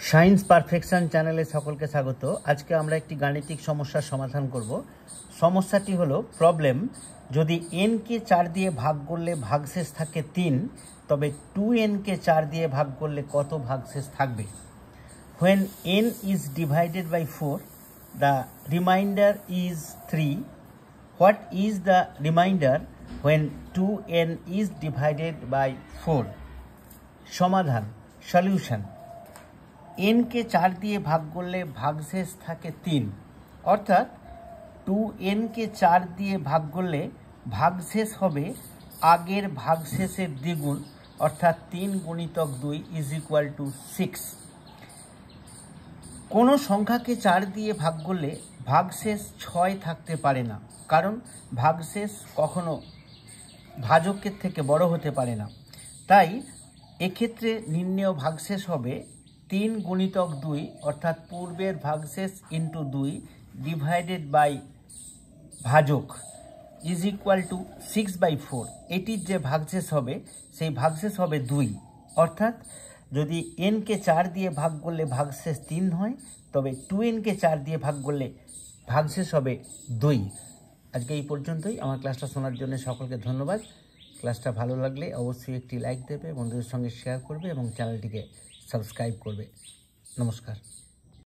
Science perfection চ্যানেলে সকলকে স্বাগত। আজকে আমরা একটি গাণিতিক সমস্যার সমাধান করব। সমস্যাটি হলো প্রবলেম, যদি n কে 4 দিয়ে ভাগ করলে ভাগশেষ থাকে 3, তবে 2n কে 4 দিয়ে ভাগ করলে কত ভাগশেষ থাকবে? When n is divided by 4, the remainder is 3. What is the remainder when 2n is divided by 4? সমাধান, সলিউশন। n কে 4 দিয়ে ভাগ করলে ভাগশেষ থাকে 3, অর্থাৎ 2n কে 4 দিয়ে ভাগ করলে ভাগশেষ হবে আগের ভাগশেষের দ্বিগুণ, অর্থাৎ 3 গুণিতক 2 = 6। কোনো সংখ্যাকে 4 দিয়ে ভাগ করলে ভাগশেষ 6 থাকতে পারে না, কারণ ভাগশেষ কখনো ভাজকের থেকে বড় হতে পারে না। তাই এক্ষেত্রে নির্ণেয় ভাগশেষ হবে 3 গুণিতক 2, অর্থাৎ পূর্বের ভাগশেষ ইন্টু 2 ডিভাইডেড বাই ভাজক = 6/4। এটির যে ভাগশেষ হবে সেই ভাগশেষ হবে 2, অর্থাৎ যদি n কে 4 দিয়ে ভাগ করলে ভাগশেষ 3 হয়, তবে 2n কে 4 দিয়ে ভাগ করলে ভাগশেষ হবে 2। আজকে এই পর্যন্তই। আমার ক্লাসটা শোনার জন্য সকলকে ধন্যবাদ। ক্লাসটা ভালো লাগলে অবশ্যই একটি লাইক দেবে, বন্ধুদের সঙ্গে শেয়ার করবে এবং চ্যানেলটিকে সাবস্ক্রাইব করবে। নমস্কার।